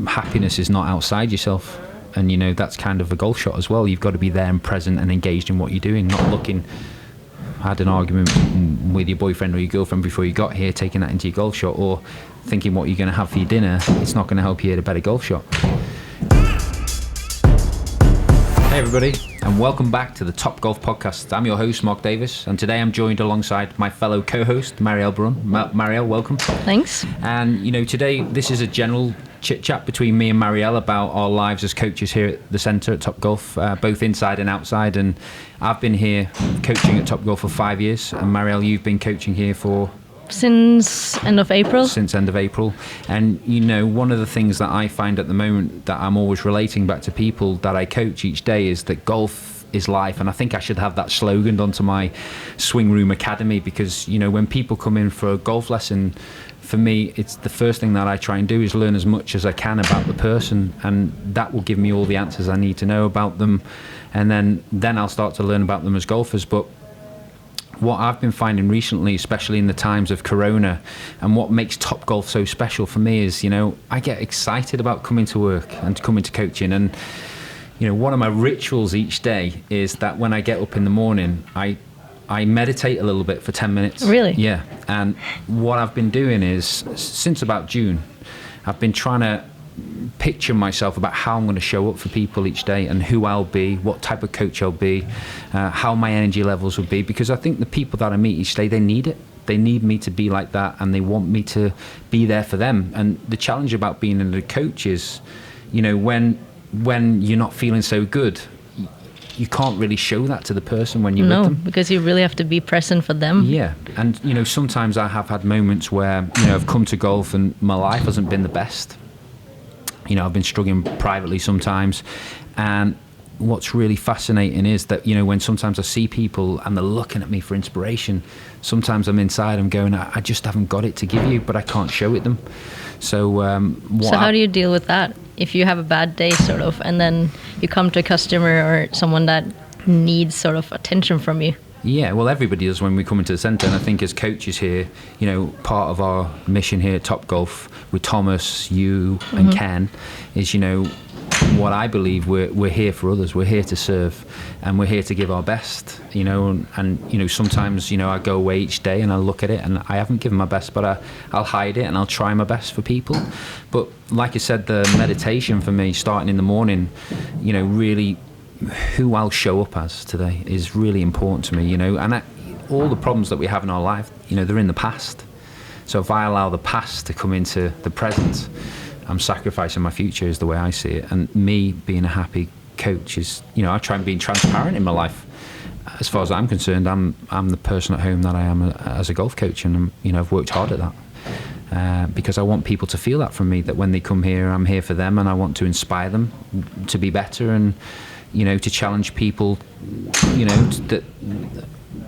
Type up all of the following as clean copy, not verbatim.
happiness is not outside yourself. And, that's kind of a golf shot as well. You've got to be there and present and engaged in what you're doing, not looking, had an argument with your boyfriend or your girlfriend before you got here, taking that into your golf shot, or thinking what you're going to have for your dinner. It's not going to help you hit a better golf shot. Hey everybody, and welcome back to the Top Golf Podcast. I'm your host, Mark Davies, and today I'm joined alongside my fellow co-host, Mariell Bruun. Mariell, welcome. Thanks. And, today this is a general chit-chat between me and Mariell about our lives as coaches here at the centre at Toppgolf, both inside and outside. And I've been here coaching at Toppgolf for 5 years, and Mariell, you've been coaching here for... Since end of April. And one of the things that I find at the moment that I'm always relating back to people that I coach each day is that golf is life. And I think I should have that slogan onto my Swing Room Academy, because when people come in for a golf lesson, for me it's the first thing that I try and do is learn as much as I can about the person, and that will give me all the answers I need to know about them, and then I'll start to learn about them as golfers. But what I've been finding recently, especially in the times of Corona, and what makes Toppgolf so special for me is, I get excited about coming to work and coming to coaching. And, one of my rituals each day is that when I get up in the morning, I meditate a little bit for 10 minutes. Really? Yeah. And what I've been doing is, since about June, I've been trying to picture myself about how I'm going to show up for people each day, and who I'll be, what type of coach I'll be, how my energy levels will be, because I think the people that I meet each day, they need it. They need me to be like that, and they want me to be there for them. And the challenge about being a coach is, when you're not feeling so good, you can't really show that to the person when you're with them. Because you really have to be present for them. Yeah. And sometimes I have had moments where I've come to golf and my life hasn't been the best. I've been struggling privately sometimes, and what's really fascinating is that when sometimes I see people and they're looking at me for inspiration, sometimes I'm inside, I'm going, I just haven't got it to give you, but I can't show it them. So how do you deal with that if you have a bad day, sort of, and then you come to a customer or someone that needs sort of attention from you? Yeah, well, everybody does when we come into the centre, and I think as coaches here, part of our mission here at Toppgolf with Thomas, you, and Ken is, what I believe we're here for others. We're here to serve, and we're here to give our best. And sometimes I go away each day and I look at it and I haven't given my best, but I'll hide it and I'll try my best for people. But like I said, the meditation for me, starting in the morning, really, who I'll show up as today is really important to me, and all the problems that we have in our life, they're in the past. So if I allow the past to come into the present, I'm sacrificing my future, is the way I see it. And me being a happy coach is, I try and be transparent in my life. As far as I'm concerned, I'm the person at home that I am as a golf coach, and I've worked hard at that. Because I want people to feel that from me, that when they come here, I'm here for them, and I want to inspire them to be better, and to challenge people, that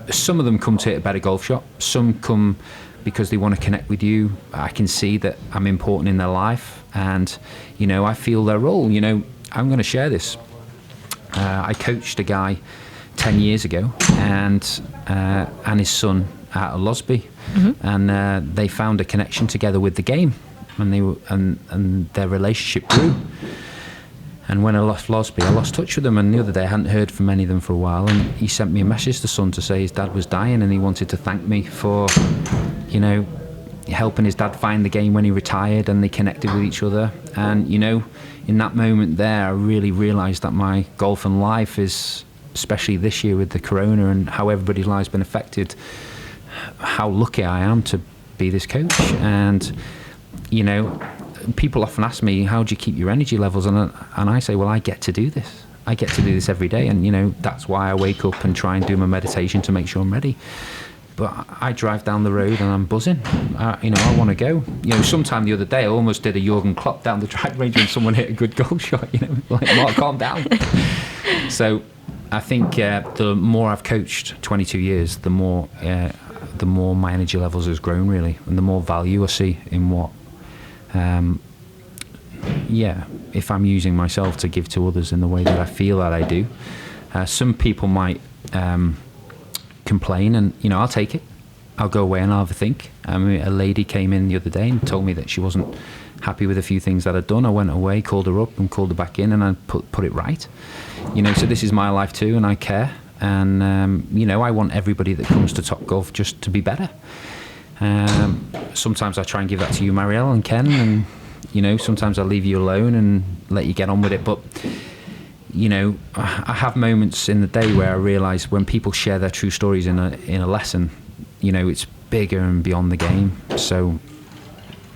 some of them come to hit a better golf shot. Some come because they want to connect with you. I can see that I'm important in their life, and, I feel their role. I'm going to share this. I coached a guy 10 years ago, and his son out of Losby, and they found a connection together with the game, and their relationship grew. And when I left Losby, I lost touch with them, and the other day I hadn't heard from any of them for a while, and he sent me a message, the son, to say his dad was dying, and he wanted to thank me for, helping his dad find the game when he retired, and they connected with each other. And, in that moment there, I really realised that my golf and life is, especially this year with the Corona and how everybody's lives been affected, how lucky I am to be this coach. And, people often ask me, how do you keep your energy levels? And I say, well, I get to do this. I get to do this every day. And, that's why I wake up and try and do my meditation to make sure I'm ready. But I drive down the road and I'm buzzing. I want to go. Sometime the other day, I almost did a Jurgen Klopp down the driving range when someone hit a good golf shot. Like, Mark, calm down. So I think the more I've coached, 22 years, the more my energy levels has grown, really. And the more value I see in what... if I'm using myself to give to others in the way that I feel that I do. Some people might complain, and I'll take it. I'll go away and I'll have a think. A lady came in the other day and told me that she wasn't happy with a few things that I'd done. I went away, called her up and called her back in, and I put it right. You know, so this is my life too, and I care. And, you know, I want everybody that comes to Topgolf just to be better. Sometimes I try and give that to you, Mariell and Ken, and, you know, sometimes I leave you alone and let you get on with it. But, you know, I have moments in the day where I realise when people share their true stories in a lesson, you know, it's bigger and beyond the game. So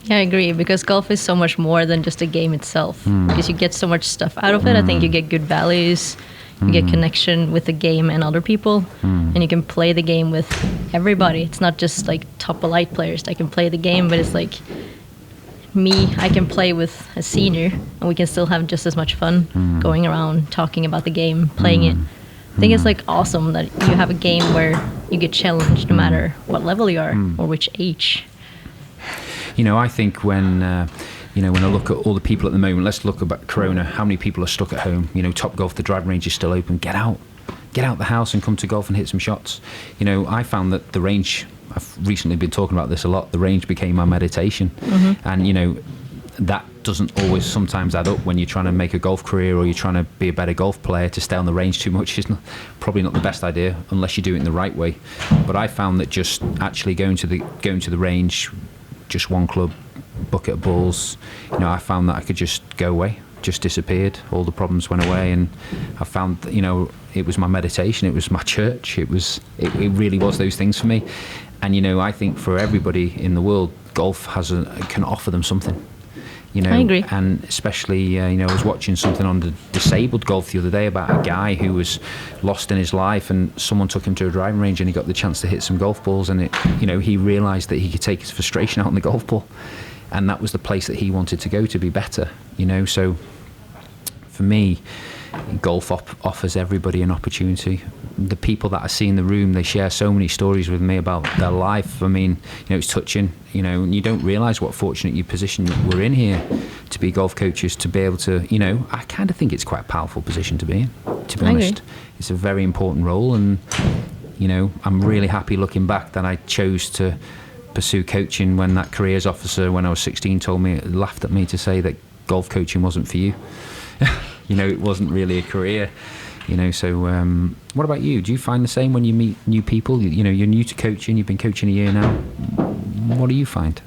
yeah, I agree, because golf is so much more than just a game itself. Because you get so much stuff out of it. I think you get good values, you get connection with the game and other people, and you can play the game with everybody. It's not just like top elite players that can play the game, but it's like me, I can play with a senior, and we can still have just as much fun going around, talking about the game, playing it. I think it's like awesome that you have a game where you get challenged no matter what level you are or which age. You know, I think when you know, when I look at all the people at the moment, let's look about Corona. How many people are stuck at home? You know, Topgolf, the driving range is still open. Get out the house and come to golf and hit some shots. You know, I found that the range, I've recently been talking about this a lot, the range became my meditation. And, you know, that doesn't always sometimes add up when you're trying to make a golf career or you're trying to be a better golf player. To stay on the range too much is probably not the best idea unless you do it in the right way. But I found that just actually going to the range, just one club, bucket of balls, you know, I found that I could just go away, just disappeared. All the problems went away, and I found that, you know, it was my meditation, it was my church, it really was those things for me. And, you know, I think for everybody in the world, golf can offer them something. You know, I agree. And especially, you know, I was watching something on the disabled golf the other day about a guy who was lost in his life, and someone took him to a driving range and he got the chance to hit some golf balls, and you know, he realised that he could take his frustration out on the golf ball, and that was the place that he wanted to go to be better. You know, so for me, golf offers everybody an opportunity. The people that I see in the room, they share so many stories with me about their life. I mean, you know, it's touching, you know, and you don't realise what fortunate position we're in here to be golf coaches, to be able to, you know, I kind of think it's quite a powerful position to be in, to be honest. It's a very important role, and, you know, I'm really happy looking back that I chose to pursue coaching when that careers officer, when I was 16, laughed at me to say that golf coaching wasn't for you. You know, it wasn't really a career. You know, so what about you? Do you find the same when you meet new people? You know, you're new to coaching, you've been coaching a year now. What do you find?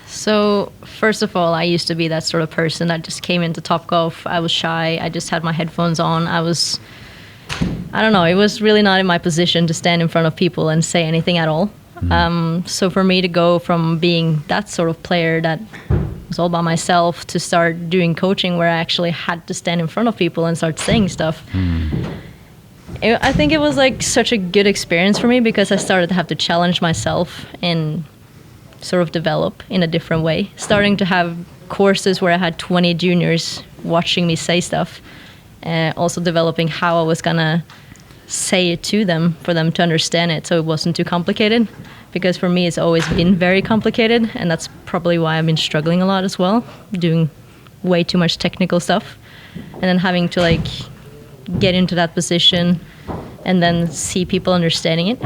So, first of all, I used to be that sort of person that just came into Topgolf. I was shy. I just had my headphones on. I don't know, it was really not in my position to stand in front of people and say anything at all. So for me to go from being that sort of player that was all by myself to start doing coaching where I actually had to stand in front of people and start saying stuff. I think it was like such a good experience for me, because I started to have to challenge myself and sort of develop in a different way. Starting to have courses where I had 20 juniors watching me say stuff, also developing how I was gonna say it to them for them to understand it so it wasn't too complicated. Because for me, it's always been very complicated, and that's probably why I've been struggling a lot as well, doing way too much technical stuff, and then having to like get into that position and then see people understanding it.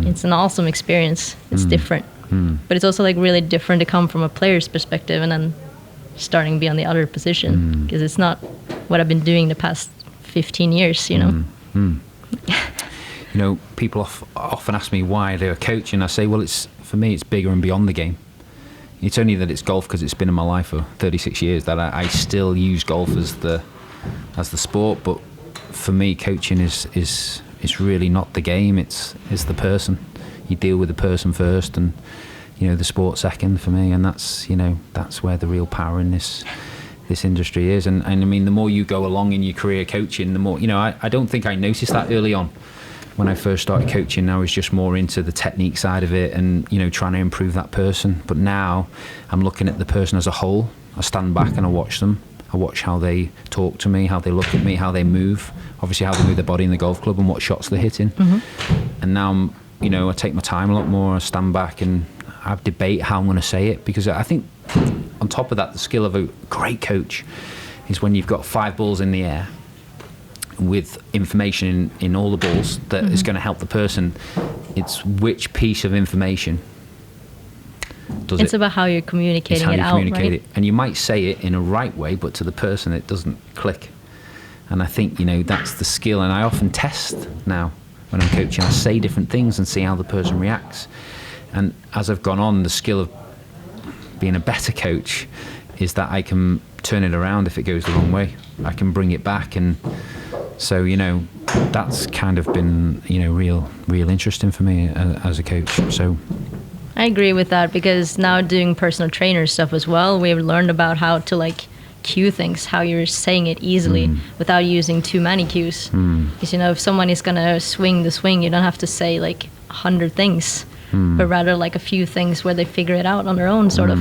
It's an awesome experience. It's different, but it's also like really different to come from a player's perspective and then starting to be on the other position, because it's not what I've been doing the past 15 years, you know. You know, people often ask me why they're a coach, and I say, well, for me, it's bigger and beyond the game. It's only that it's golf, because it's been in my life for 36 years, that I still use golf as the sport. But for me, coaching is really not the game. It's the person. You deal with the person first, and, you know, the sport second for me. And that's, you know, that's where the real power in this industry is. And I mean, the more you go along in your career coaching, the more, you know, I don't think I noticed that early on. When I first started coaching, I was just more into the technique side of it and, you know, trying to improve that person. But now I'm looking at the person as a whole. I stand back and I watch them. I watch how they talk to me, how they look at me, how they move, obviously how they move their body in the golf club and what shots they're hitting. And now, you know, I take my time a lot more. I stand back and I debate how I'm going to say it, because I think on top of that, the skill of a great coach is when you've got 5 balls in the air with information in all the balls that is going to help the person. It's which piece of information does It's it. about how you're communicating It's how it you out, communicate right? it. And you might say it in a right way, but to the person it doesn't click. And I think, that's the skill. And I often test now when I'm coaching. I say different things and see how the person reacts. And as I've gone on, the skill of being a better coach is that I can turn it around if it goes the wrong way. I can bring it back. And so, that's kind of been, real interesting for me as a coach. So I agree with that, because now doing personal trainer stuff as well, we've learned about how to cue things, how you're saying it easily without using too many cues. Because if someone is gonna swing the swing, you don't have to say 100 things, but rather a few things where they figure it out on their own, sort of.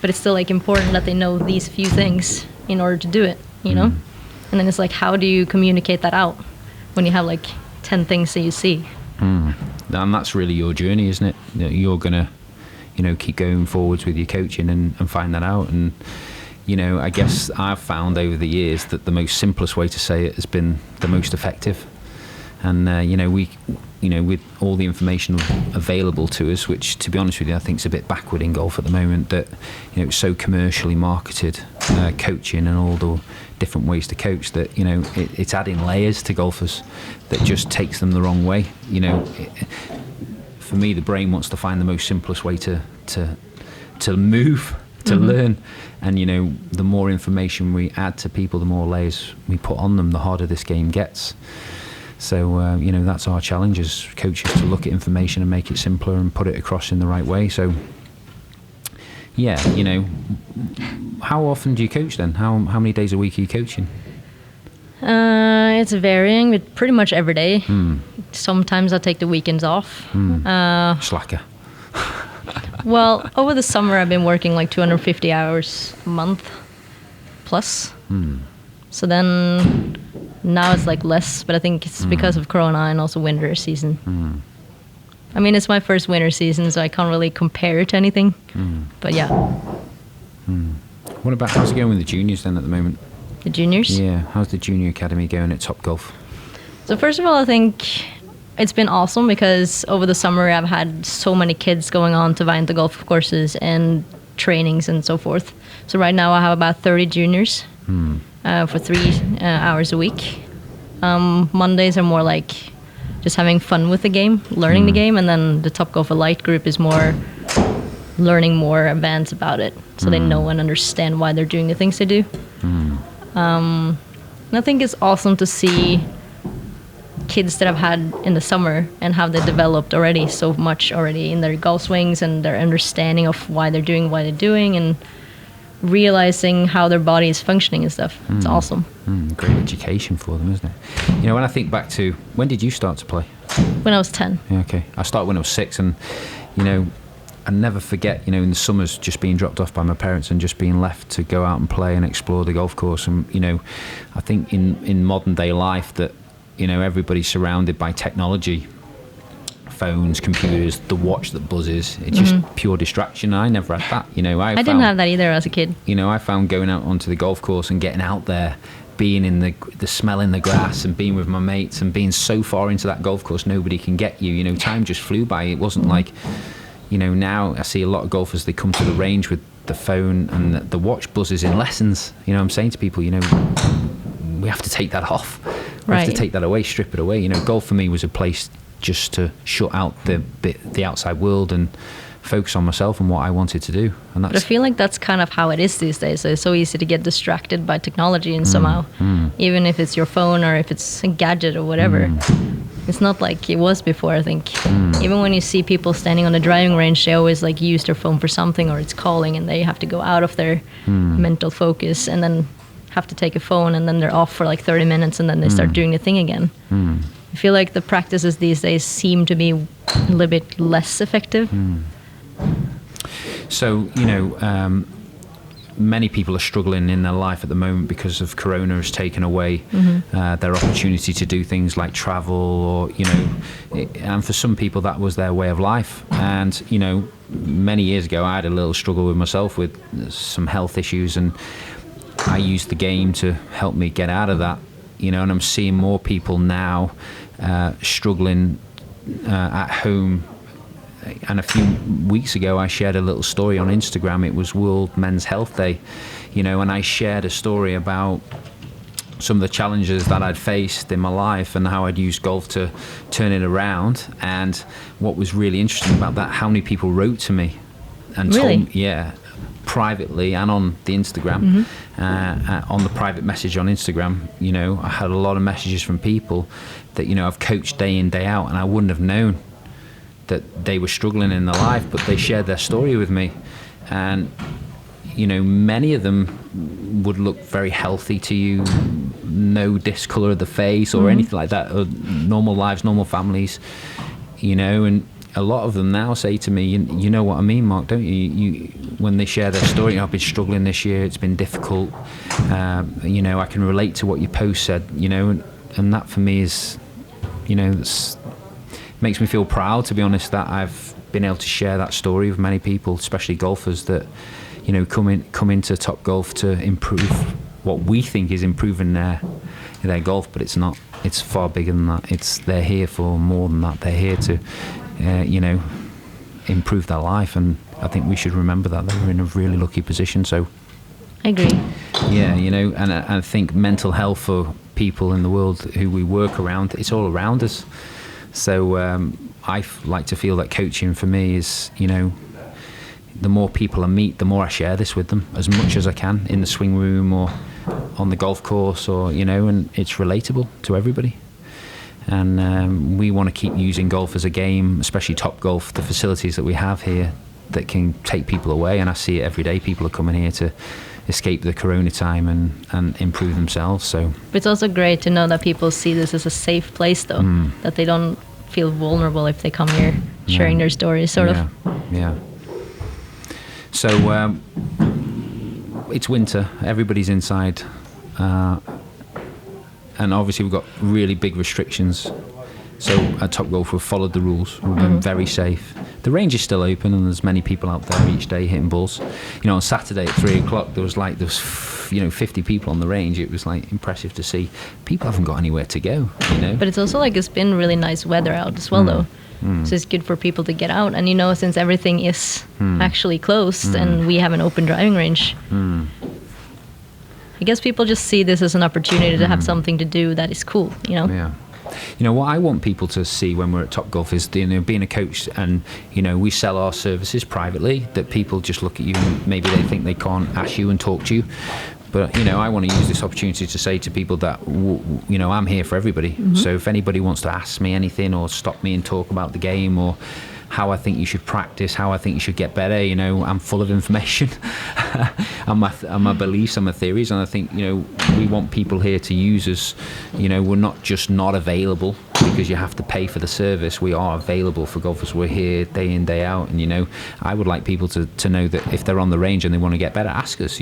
But it's still important that they know these few things in order to do it, And then it's how do you communicate that out when you have 10 things that you see? And that's really your journey, isn't it? You're gonna, keep going forwards with your coaching and find that out. And I guess I've found over the years that the most simplest way to say it has been the most effective. And we, with all the information available to us, which to be honest with you, I think is a bit backward in golf at the moment, that it's so commercially marketed, coaching and all the different ways to coach, that it's adding layers to golfers that just takes them the wrong way. For me, the brain wants to find the most simplest way to move, to learn. And the more information we add to people, the more layers we put on them, the harder this game gets. So that's our challenge as coaches, to look at information and make it simpler and put it across in the right way. So yeah, how often do you coach then? How many days a week are you coaching? It's varying, but pretty much every day. Sometimes I take the weekends off. Slacker. Well, over the summer I've been working 250 hours a month plus. So then now it's less, but I think it's because of Corona and also winter season. I mean, it's my first winter season, so I can't really compare it to anything. But yeah. What about, how's it going with the juniors then at the moment? The juniors? Yeah, how's the junior academy going at Toppgolf? So first of all, I think it's been awesome, because over the summer I've had so many kids going on to Untitled golf courses and trainings and so forth. So right now I have about 30 juniors for 3 hours a week. Mondays are more just having fun with the game, learning the game, and then the Toppgolf Elite group is more learning more advanced about it, so they know and understand why they're doing the things they do. And I think it's awesome to see kids that I've had in the summer and how they developed already so much already in their golf swings and their understanding of why they're doing what they're doing, and realizing how their body is functioning and stuff. It's awesome. Great education for them, isn't it? When I think back to, when did you start to play? When I was 10. Yeah, okay. I started when I was 6, and I never forget, in the summers, just being dropped off by my parents and just being left to go out and play and explore the golf course. And I think in modern day life that everybody's surrounded by technology, phones, computers, the watch that buzzes. It's just pure distraction. I never had that. I didn't have that either as a kid. I found going out onto the golf course and getting out there, being in the smell in the grass and being with my mates and being so far into that golf course, nobody can get you. Time just flew by. It wasn't like, now I see a lot of golfers, they come to the range with the phone and the watch buzzes in lessons. I'm saying to people, we have to take that off. We have to take that away, strip it away. Golf for me was a place just to shut out the outside world and focus on myself and what I wanted to do. And but I feel like that's kind of how it is these days. It's so easy to get distracted by technology and somehow, even if it's your phone or if it's a gadget or whatever. It's not like it was before, I think. Even when you see people standing on the driving range, they always use their phone for something, or it's calling and they have to go out of their mental focus and then have to take a phone, and then they're off for 30 minutes and then they start doing the thing again. I feel like the practices these days seem to be a little bit less effective. So, many people are struggling in their life at the moment because of Corona has taken away their opportunity to do things like travel, or, and for some people that was their way of life. And, many years ago I had a little struggle with myself with some health issues, and I used the game to help me get out of that, and I'm seeing more people now struggling at home and a few weeks ago I shared a little story on Instagram. It was World Men's Health Day, and I shared a story about some of the challenges that I'd faced in my life and how I'd used golf to turn it around. And what was really interesting about that, how many people wrote to me and told me, privately and on the Instagram, on the private message on Instagram, I had a lot of messages from people that, I've coached day in, day out, and I wouldn't have known that they were struggling in their life, but they shared their story with me. And, many of them would look very healthy to you, no discolor of the face or anything like that, or normal lives, normal families, and a lot of them now say to me, you know what I mean, Mark, don't you? When they share their story, I've been struggling this year, it's been difficult, I can relate to what your post said, and that for me is, makes me feel proud, to be honest, that I've been able to share that story with many people, especially golfers that, come into Topgolf to improve what we think is improving their golf, but it's not. It's far bigger than that. They're here for more than that. They're here to, improve their life, and I think we should remember that we're in a really lucky position. So, I agree. Yeah, and I think mental health for people in the world who we work around, it's all around us. So I like to feel that coaching for me is, the more people I meet, the more I share this with them as much as I can in the swing room or on the golf course, or and it's relatable to everybody. And we want to keep using golf as a game, especially Topgolf, the facilities that we have here that can take people away. And I see it every day. People are coming here to escape the corona time and improve themselves. So but it's also great to know that people see this as a safe place, though, that they don't feel vulnerable if they come here sharing their stories, sort of. Yeah. So it's winter, everybody's inside, and obviously we've got really big restrictions. So at Topgolf we've followed the rules, we've been very safe. The range is still open and there's many people out there each day hitting balls. On Saturday at 3 o'clock there was 50 people on the range. It was impressive to see. People haven't got anywhere to go, But it's also it's been really nice weather out as well, though. So it's good for people to get out. And since everything is actually closed and we have an open driving range, I guess people just see this as an opportunity to have something to do that is cool, Yeah. What I want people to see when we're at Topgolf is, being a coach, and, we sell our services privately, that people just look at you and maybe they think they can't ask you and talk to you. But, I want to use this opportunity to say to people that, I'm here for everybody. So if anybody wants to ask me anything or stop me and talk about the game or how I think you should practice, how I think you should get better, I'm full of information and my beliefs and my theories. And I think, we want people here to use us. We're not just not available because you have to pay for the service. We are available for golfers. We're here day in, day out. And, I would like people to know that if they're on the range and they want to get better, ask us,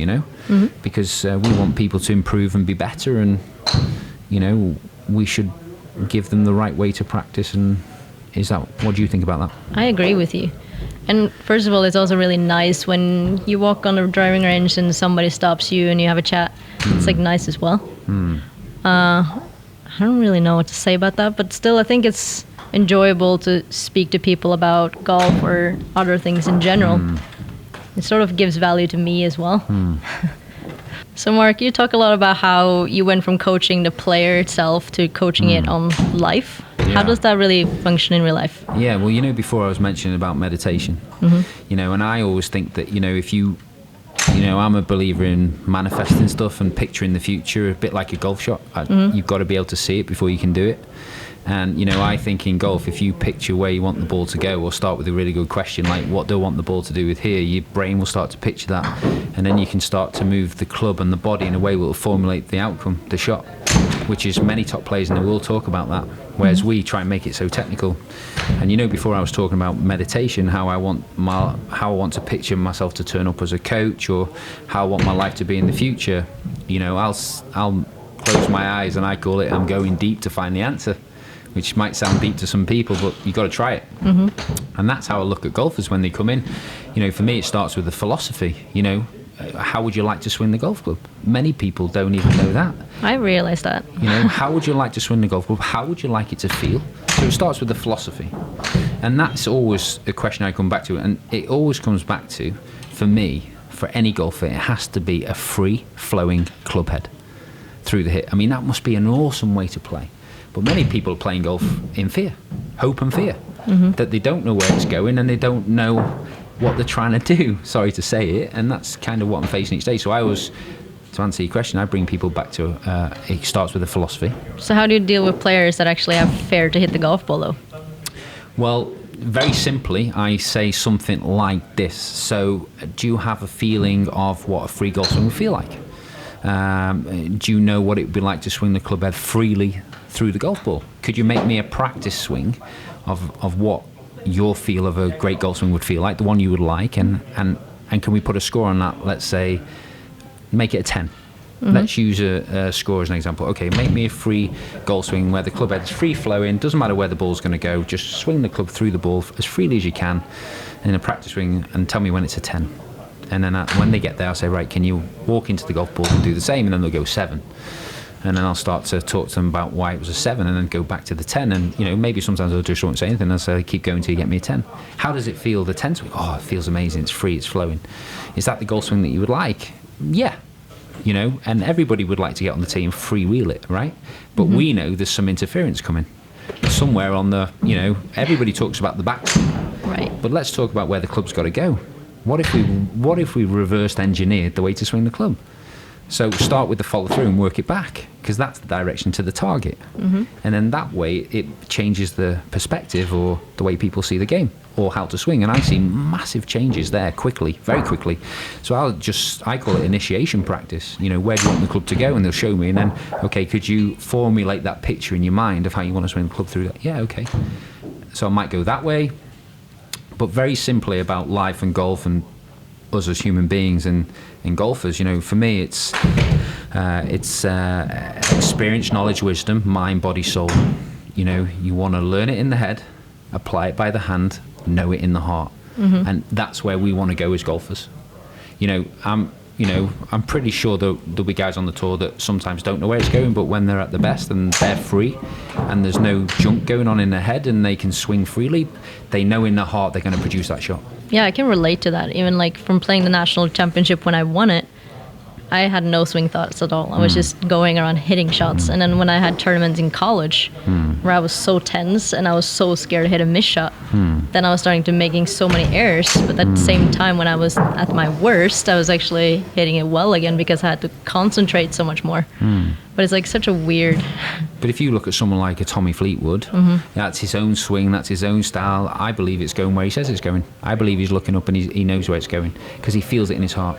because we want people to improve and be better. And, we should give them the right way to practice. And what do you think about that? I agree with you. And first of all, it's also really nice when you walk on the driving range and somebody stops you and you have a chat. It's nice as well. I don't really know what to say about that, but still I think it's enjoyable to speak to people about golf or other things in general. It sort of gives value to me as well. So Mark, you talk a lot about how you went from coaching the player itself to coaching it on life. Yeah. How does that really function in real life? Yeah, well, before I was mentioning about meditation, and I always think that, if you, I'm a believer in manifesting stuff and picturing the future, a bit like a golf shot. You've got to be able to see it before you can do it. And, I think in golf, if you picture where you want the ball to go, or start with a really good question, like, what do I want the ball to do with here? Your brain will start to picture that. And then you can start to move the club and the body in a way that will formulate the outcome, the shot, which is many top players in the world talk about that. Whereas we try and make it so technical. And, before I was talking about meditation, how I want to picture myself to turn up as a coach, or how I want my life to be in the future, I'll close my eyes and I call it, I'm going deep to find the answer. Which might sound deep to some people, but you've got to try it. And that's how I look at golfers when they come in. For me, it starts with the philosophy. How would you like to swing the golf club? Many people don't even know that. I realize that. How would you like to swing the golf club? How would you like it to feel? So it starts with the philosophy. And that's always a question I come back to. And it always comes back to, for me, for any golfer, it has to be a free-flowing club head through the hit. I mean, that must be an awesome way to play. But many people are playing golf in fear, hope and fear, that they don't know where it's going and they don't know what they're trying to do. Sorry to say it. And that's kind of what I'm facing each day. So I always, to answer your question, I bring people back to, it starts with a philosophy. So how do you deal with players that actually have fear to hit the golf ball, though? Well, very simply, I say something like this. So, do you have a feeling of what a free golf swing would feel like? Do you know what it would be like to swing the club head freely through the golf ball? Could you make me a practice swing of what your feel of a great golf swing would feel like, the one you would like, and can we put a score on that? Let's say, make it a 10. Let's use a score as an example. Okay, make me a free golf swing where the club head is free flowing, doesn't matter where the ball's going to go, just swing the club through the ball as freely as you can in a practice swing, and tell me when it's a 10. And then when they get there, I'll say, right, can you walk into the golf ball and do the same? And then they'll go 7. And then I'll start to talk to them about why it was a 7, and then go back to the 10. And, you know, maybe sometimes they'll just won't say anything. I'll say, keep going till you get me a 10. How does it feel, the 10 swing? Oh, it feels amazing. It's free, it's flowing. Is that the golf swing that you would like? Yeah. You know, and everybody would like to get on the tee and freewheel it, right? But we know there's some interference coming. Somewhere on the, you know, everybody talks about the backswing. Right. But let's talk about where the club's got to go. What if we reversed engineered the way to swing the club? So start with the follow through and work it back, because that's the direction to the target. And then that way it changes the perspective or the way people see the game or how to swing. And I see massive changes there quickly, very quickly. So I call it initiation practice. You know, where do you want the club to go? And they'll show me. And then, okay, could you formulate that picture in your mind of how you want to swing the club through that? Yeah, okay. So I might go that way. But very simply about life and golf and us as human beings and golfers, you know, for me it's experience, knowledge, wisdom, mind, body, soul. You know, you want to learn it in the head, apply it by the hand, know it in the heart. And that's where we want to go as golfers. You know, I'm pretty sure that there'll be guys on the tour that sometimes don't know where it's going, but when they're at the best and they're free and there's no junk going on in their head and they can swing freely, they know in their heart they're going to produce that shot. Yeah, I can relate to that. Even like from playing the national championship when I won it, I had no swing thoughts at all. I was just going around hitting shots. And then when I had tournaments in college where I was so tense and I was so scared to hit a miss shot, then I was starting to making so many errors. But at the same time, when I was at my worst, I was actually hitting it well again because I had to concentrate so much more. But it's like such a weird... But if you look at someone like a Tommy Fleetwood, that's his own swing, that's his own style. I believe it's going where he says it's going. I believe he's looking up and he knows where it's going because he feels it in his heart.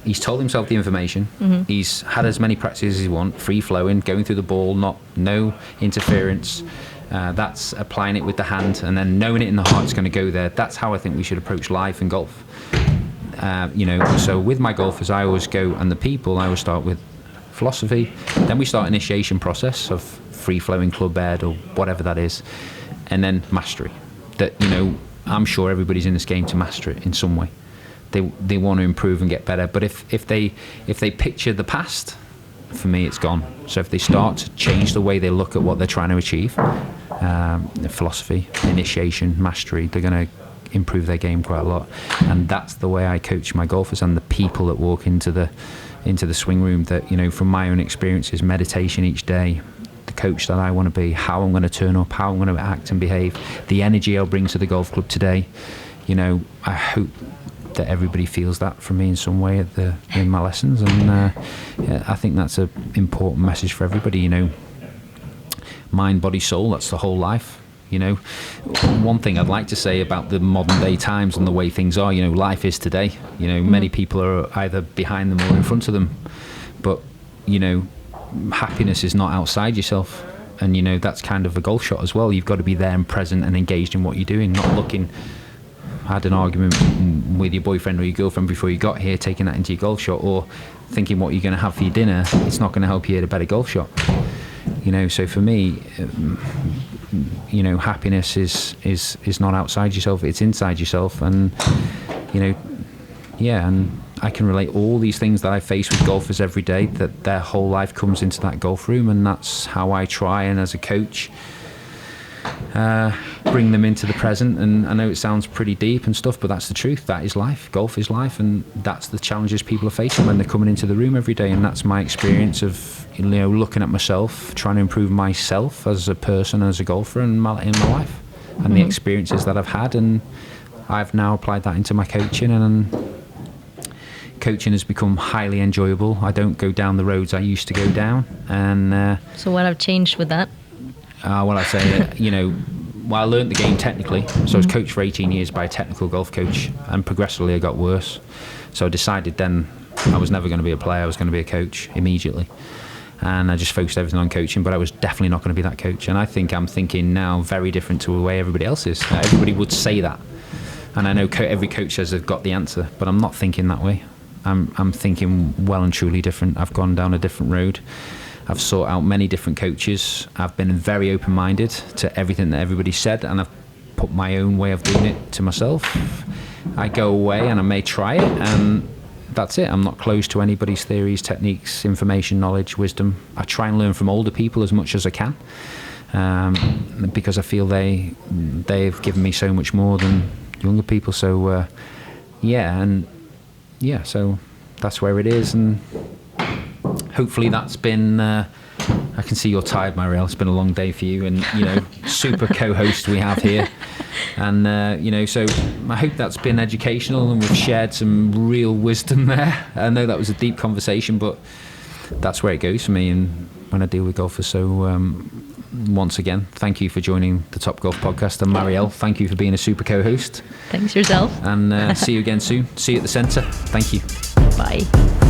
He's told himself the information. He's had as many practices as he wants, free flowing, going through the ball, no interference. That's applying it with the hand and then knowing it in the heart it's going to go there. That's how I think we should approach life and golf. You know, so with my golfers, I always go, and the people, I always start with philosophy. Then we start initiation process of free flowing club head or whatever that is, and then mastery. That, you know, I'm sure everybody's in this game to master it in some way. They want to improve and get better. But if they picture the past, for me it's gone. So if they start to change the way they look at what they're trying to achieve, the philosophy, initiation, mastery, they're going to improve their game quite a lot. And that's the way I coach my golfers and the people that walk into the swing room. That, you know, from my own experiences, meditation each day, the coach that I want to be, how I'm going to turn up, how I'm going to act and behave, the energy I'll bring to the golf club today. You know, I hope that everybody feels that from me in some way in my lessons, and yeah, I think that's an important message for everybody. You know, mind, body, soul, that's the whole life. You know, one thing I'd like to say about the modern day times and the way things are, you know, life is today. You know, many people are either behind them or in front of them, but, you know, happiness is not outside yourself. And, you know, that's kind of a golf shot as well. You've got to be there and present and engaged in what you're doing, not looking... had an argument with your boyfriend or your girlfriend before you got here, taking that into your golf shot, or thinking what you're going to have for your dinner, it's not going to help you hit a better golf shot. You know, so for me, you know, happiness is not outside yourself, it's inside yourself. And, you know, yeah, and I can relate all these things that I face with golfers every day, that their whole life comes into that golf room, and that's how I try, and as a coach, bring them into the present. And I know it sounds pretty deep and stuff, but that's the truth. That is life. Golf is life, and that's the challenges people are facing when they're coming into the room every day. And that's my experience of, you know, looking at myself, trying to improve myself as a person, as a golfer, and in my life, and the experiences that I've had. And I've now applied that into my coaching, and coaching has become highly enjoyable. I don't go down the roads I used to go down. And so what have changed with that? Well, I say, you know, well, I learned the game technically. So I was coached for 18 years by a technical golf coach, and progressively I got worse. So I decided then I was never going to be a player. I was going to be a coach immediately. And I just focused everything on coaching, but I was definitely not going to be that coach. And I think I'm thinking now very different to the way everybody else is. Everybody would say that. And I know every coach says they've got the answer, but I'm not thinking that way. I'm thinking well and truly different. I've gone down a different road. I've sought out many different coaches. I've been very open-minded to everything that everybody said, and I've put my own way of doing it to myself. I go away and I may try it, and that's it. I'm not closed to anybody's theories, techniques, information, knowledge, wisdom. I try and learn from older people as much as I can, because I feel they've given me so much more than younger people. So so that's where it is. And hopefully that's been, I can see you're tired, Mariell. It's been a long day for you, and, you know, super co-host we have here. And, you know, so I hope that's been educational, and we've shared some real wisdom there. I know that was a deep conversation, but that's where it goes for me and when I deal with golfers. So once again, thank you for joining the Top Golf podcast. And Mariell, thank you for being a super co-host. Thanks yourself. And see you again soon. See you at the centre. Thank you. Bye.